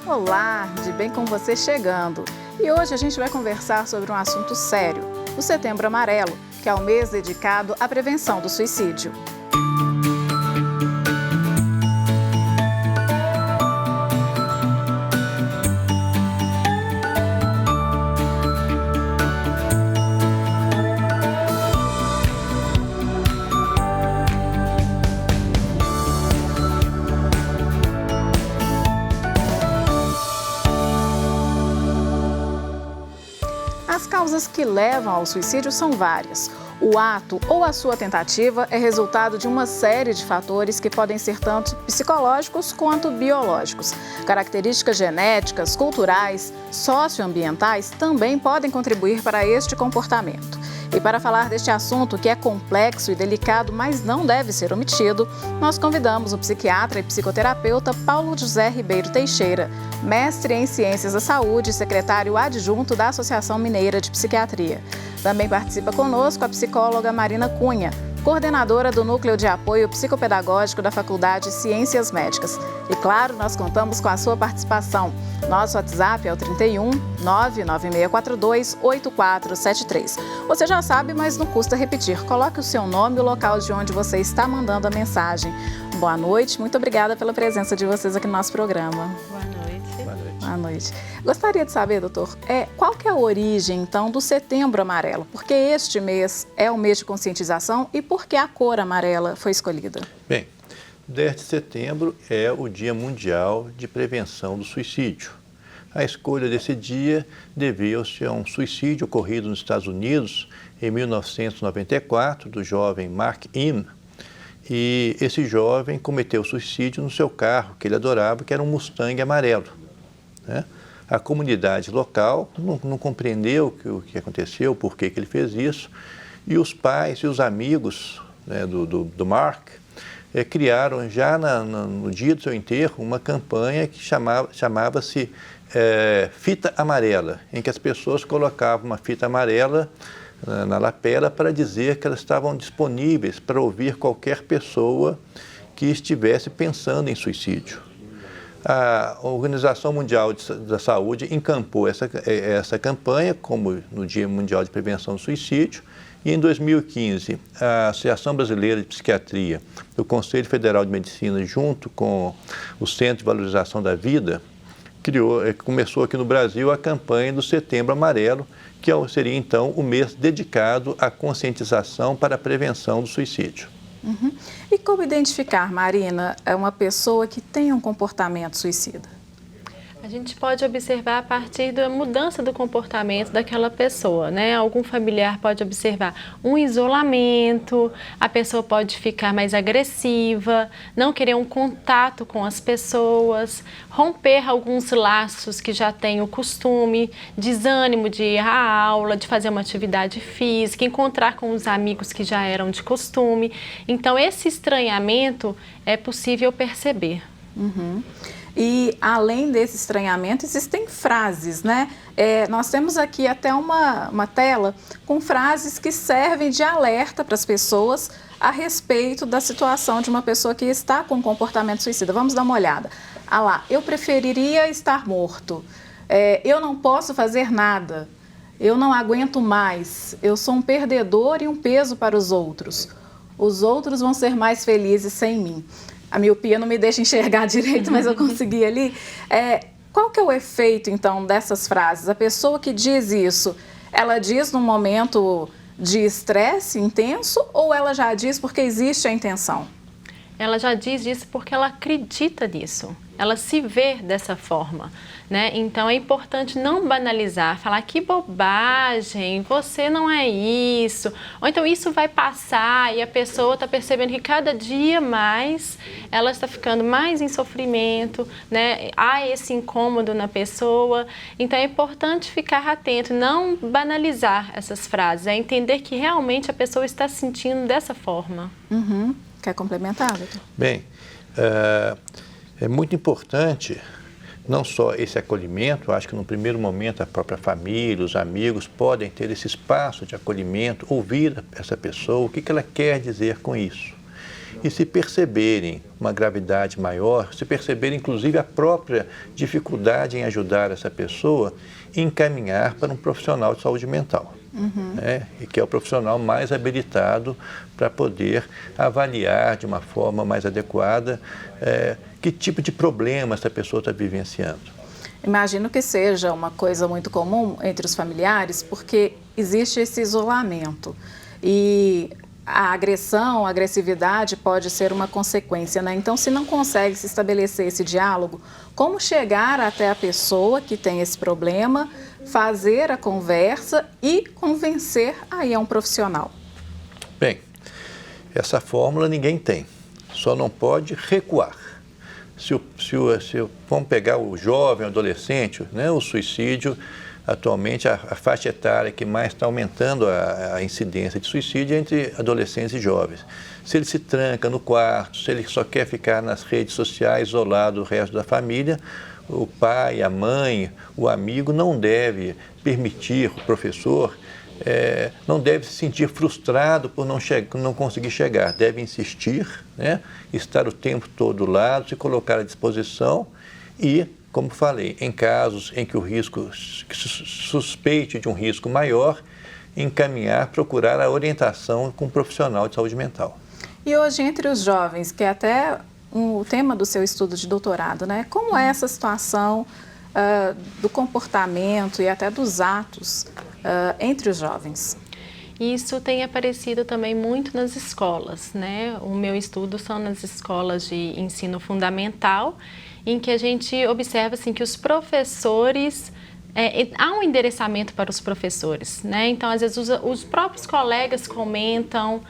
Olá, de bem com você chegando. E hoje a gente vai conversar sobre um assunto sério, o Setembro Amarelo, que é o mês dedicado à prevenção do suicídio. As causas que levam ao suicídio são várias. O ato ou a sua tentativa é resultado de uma série de fatores que podem ser tanto psicológicos quanto biológicos. Características genéticas, culturais, socioambientais também podem contribuir para este comportamento. E para falar deste assunto que é complexo e delicado, mas não deve ser omitido, nós convidamos o psiquiatra e psicoterapeuta Paulo José Ribeiro Teixeira, mestre em Ciências da Saúde e secretário adjunto da Associação Mineira de Psiquiatria. Também participa conosco a psicóloga Marina Cunha, coordenadora do Núcleo de Apoio Psicopedagógico da Faculdade de Ciências Médicas. E claro, nós contamos com a sua participação. Nosso WhatsApp é o 31 99642 8473. Você já sabe, mas não custa repetir. Coloque o seu nome e o local de onde você está mandando a mensagem. Boa noite, muito obrigada pela presença de vocês aqui no nosso programa. Boa noite. Boa noite. Gostaria de saber, doutor, qual que é a origem, então, do Setembro Amarelo? Porque este mês é o mês de conscientização e por que a cor amarela foi escolhida? Bem, 10 de setembro é o Dia Mundial de Prevenção do Suicídio. A escolha desse dia deveu-se a um suicídio ocorrido nos Estados Unidos em 1994, do jovem Mark Im. E esse jovem cometeu suicídio no seu carro, que ele adorava, que era um Mustang amarelo, né? A comunidade local não compreendeu o que aconteceu, por que ele fez isso, e os pais e os amigos, né, do Mark criaram já no dia do seu enterro uma campanha que chamava-se Fita Amarela, em que as pessoas colocavam uma fita amarela na lapela para dizer que elas estavam disponíveis para ouvir qualquer pessoa que estivesse pensando em suicídio. A Organização Mundial da Saúde encampou essa campanha como no Dia Mundial de Prevenção do Suicídio e em 2015 a Associação Brasileira de Psiquiatria, o Conselho Federal de Medicina, junto com o Centro de Valorização da Vida, começou aqui no Brasil a campanha do Setembro Amarelo, que seria então o mês dedicado à conscientização para a prevenção do suicídio. Uhum. E como identificar, Marina, uma pessoa que tem um comportamento suicida? A gente pode observar a partir da mudança do comportamento daquela pessoa, né? Algum familiar pode observar um isolamento, a pessoa pode ficar mais agressiva, não querer um contato com as pessoas, romper alguns laços que já tem o costume, desânimo de ir à aula, de fazer uma atividade física, encontrar com os amigos que já eram de costume. Então, esse estranhamento é possível perceber. Uhum. E, além desse estranhamento, existem frases, né? Nós temos aqui até uma tela com frases que servem de alerta para as pessoas a respeito da situação de uma pessoa que está com comportamento suicida. Vamos dar uma olhada. Ah lá, eu preferiria estar morto. Eu não posso fazer nada. Eu não aguento mais. Eu sou um perdedor e um peso para os outros. Os outros vão ser mais felizes sem mim. A miopia não me deixa enxergar direito, mas eu consegui ali. Qual que é o efeito, então, dessas frases? A pessoa que diz isso, ela diz num momento de estresse intenso ou ela já diz porque existe a intenção? Ela já diz isso porque ela acredita nisso, ela se vê dessa forma, né? Então é importante não banalizar, falar que bobagem, você não é isso, ou então isso vai passar e a pessoa está percebendo que cada dia mais ela está ficando mais em sofrimento, né? Há esse incômodo na pessoa, então é importante ficar atento, não banalizar essas frases, é entender que realmente a pessoa está se sentindo dessa forma. Uhum. Quer complementar, doutor? Bem, é muito importante não só esse acolhimento, acho que no primeiro momento a própria família, os amigos podem ter esse espaço de acolhimento, ouvir essa pessoa, o que ela quer dizer com isso. e se perceberem uma gravidade maior, se perceberem inclusive a própria dificuldade em ajudar essa pessoa, encaminhar para um profissional de saúde mental. Né? E que é o profissional mais habilitado para poder avaliar de uma forma mais adequada que tipo de problema essa pessoa está vivenciando. Imagino que seja uma coisa muito comum entre os familiares, porque existe esse isolamento e a agressão, a agressividade pode ser uma consequência, né? Então, se não consegue se estabelecer esse diálogo, como chegar até a pessoa que tem esse problema, fazer a conversa e convencer aí a um profissional? Bem, essa fórmula ninguém tem, só não pode recuar. Vamos pegar o jovem, o adolescente, né, o suicídio, atualmente a faixa etária que mais está aumentando a incidência de suicídio é entre adolescentes e jovens. Se ele se tranca no quarto, se ele só quer ficar nas redes sociais isolado do resto da família, o pai, a mãe, o amigo não deve permitir, o professor, não deve se sentir frustrado por não conseguir chegar. Deve insistir, né? Estar o tempo todo do lado, se colocar à disposição e, como falei, em casos em que o risco, que suspeite de um risco maior, encaminhar, procurar a orientação com um profissional de saúde mental. E hoje, entre os jovens, que é até o tema do seu estudo de doutorado, né? Como é essa situação do comportamento e até dos atos entre os jovens? Isso tem aparecido também muito nas escolas, né? O meu estudo são nas escolas de ensino fundamental, em que a gente observa assim, que os professores, há um endereçamento para os professores, né? Então, às vezes, os próprios colegas comentam,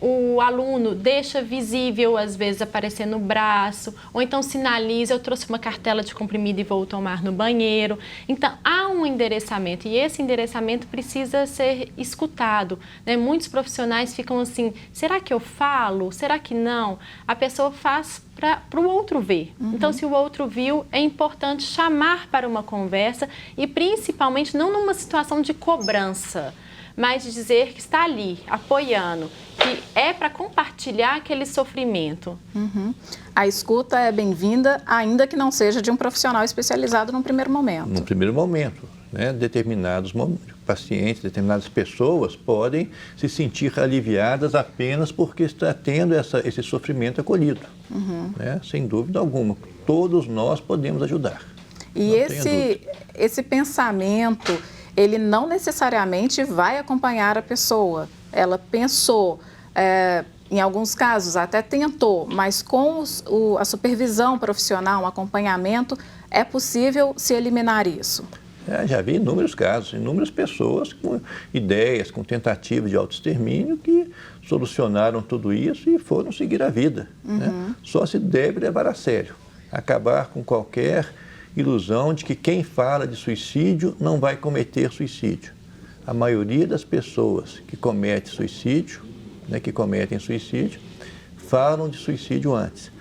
o aluno deixa visível, às vezes, aparecer no braço, ou então sinaliza, eu trouxe uma cartela de comprimido e vou tomar no banheiro. Então, há um endereçamento e esse endereçamento precisa ser escutado, né? Muitos profissionais ficam assim, será que eu falo? Será que não? A pessoa faz para o outro ver. Então, se o outro viu, é importante chamar para uma conversa e principalmente não numa situação de cobrança, mas de dizer que está ali, apoiando, que é para compartilhar aquele sofrimento. A escuta é bem-vinda, ainda que não seja de um profissional especializado num primeiro momento. Num primeiro momento, né? Determinados pacientes, determinadas pessoas podem se sentir aliviadas apenas porque está tendo esse sofrimento acolhido. Né? Sem dúvida alguma, todos nós podemos ajudar. E esse pensamento, ele não necessariamente vai acompanhar a pessoa. Ela pensou, em alguns casos até tentou, mas com a supervisão profissional, um acompanhamento, é possível se eliminar isso? Já vi inúmeros casos, inúmeras pessoas com ideias, com tentativas de autoextermínio que solucionaram tudo isso e foram seguir a vida. Né? Só se deve levar a sério, acabar com qualquer ilusão de que quem fala de suicídio não vai cometer suicídio. A maioria das pessoas que cometem suicídio, falam de suicídio antes.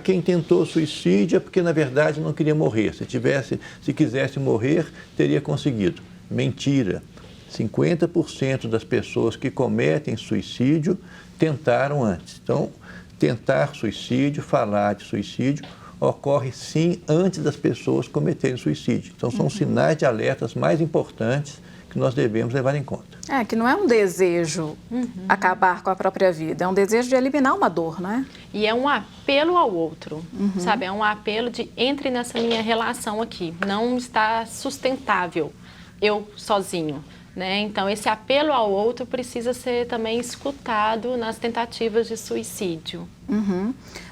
Quem tentou suicídio é porque, na verdade, não queria morrer. Se quisesse morrer, teria conseguido. Mentira. 50% das pessoas que cometem suicídio tentaram antes. Então, tentar suicídio, falar de suicídio, ocorre sim antes das pessoas cometerem suicídio. Então, são sinais de alertas mais importantes que nós devemos levar em conta. Que não é um desejo acabar com a própria vida, é um desejo de eliminar uma dor, não é? E é um apelo ao outro, sabe? É um apelo de entre nessa minha relação aqui, não está sustentável eu sozinho, né? Então, esse apelo ao outro precisa ser também escutado nas tentativas de suicídio.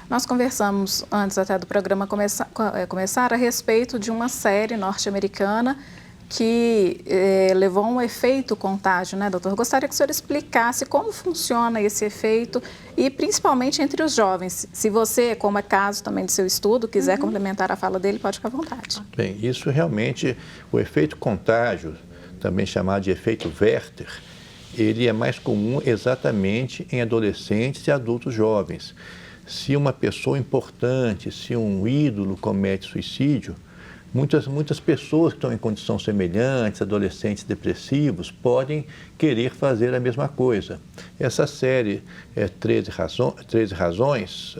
Nós conversamos antes até do programa começar a respeito de uma série norte-americana que levou a um efeito contágio, né, doutor? Gostaria que o senhor explicasse como funciona esse efeito e principalmente entre os jovens. Se você, como é caso também do seu estudo, quiser complementar a fala dele, pode ficar à vontade. Bem, isso realmente, o efeito contágio, também chamado de efeito Werther, ele é mais comum exatamente em adolescentes e adultos jovens. Se uma pessoa importante, se um ídolo comete suicídio, Muitas pessoas que estão em condição semelhantes, adolescentes depressivos, podem querer fazer a mesma coisa. Essa série 13 Razões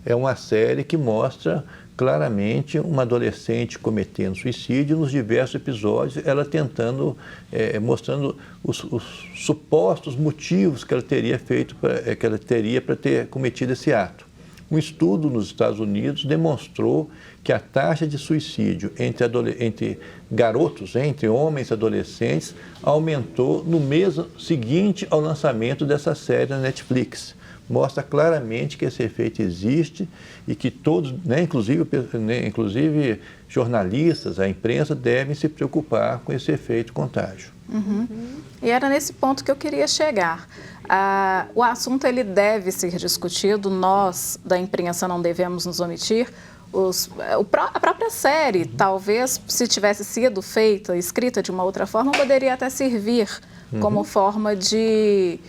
é uma série que mostra claramente uma adolescente cometendo suicídio nos diversos episódios, ela tentando, mostrando os supostos motivos que ela teria para ter cometido esse ato. Um estudo nos Estados Unidos demonstrou que a taxa de suicídio entre garotos, entre homens e adolescentes, aumentou no mês seguinte ao lançamento dessa série na Netflix. Mostra claramente que esse efeito existe e que todos, inclusive jornalistas, a imprensa, devem se preocupar com esse efeito contágio. Uhum. E era nesse ponto que eu queria chegar. O assunto ele deve ser discutido, nós da imprensa não devemos nos omitir. A própria série, talvez, se tivesse sido feita, escrita de uma outra forma, poderia até servir como forma de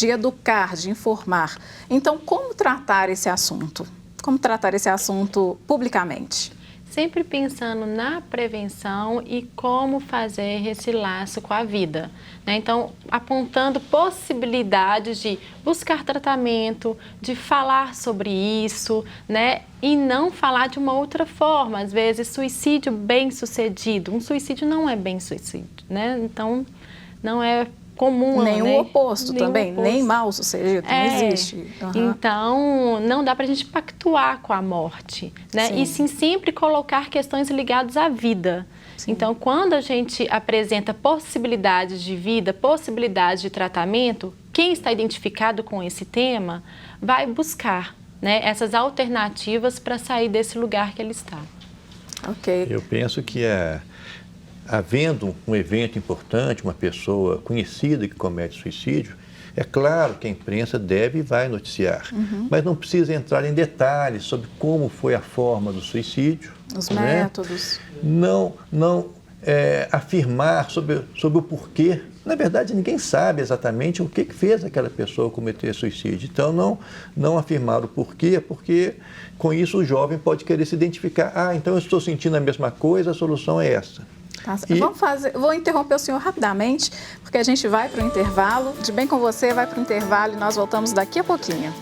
educar, de informar. Então, como tratar esse assunto? Como tratar esse assunto publicamente? Sempre pensando na prevenção e como fazer esse laço com a vida, né? Então, apontando possibilidades de buscar tratamento, de falar sobre isso, né? E não falar de uma outra forma. Às vezes, suicídio bem-sucedido. Um suicídio não é bem-sucedido, né? Então, não é comum. Nem né? o oposto também, nem mal sucedido, não existe. Uhum. Então, não dá para a gente pactuar com a morte, né? Sim. E sim sempre colocar questões ligadas à vida. Sim. Então, quando a gente apresenta possibilidades de vida, possibilidades de tratamento, quem está identificado com esse tema vai buscar, né, essas alternativas para sair desse lugar que ele está. Ok. Eu penso que havendo um evento importante, uma pessoa conhecida que comete suicídio, é claro que a imprensa deve e vai noticiar, mas não precisa entrar em detalhes sobre como foi a forma do suicídio. Os né? métodos. Não afirmar sobre o porquê. Na verdade, ninguém sabe exatamente o que fez aquela pessoa cometer suicídio. Então, não afirmar o porquê, porque com isso o jovem pode querer se identificar. Então eu estou sentindo a mesma coisa, a solução é essa. Tá, vou interromper o senhor rapidamente, porque a gente vai para o intervalo. De Bem com Você vai para o intervalo e nós voltamos daqui a pouquinho.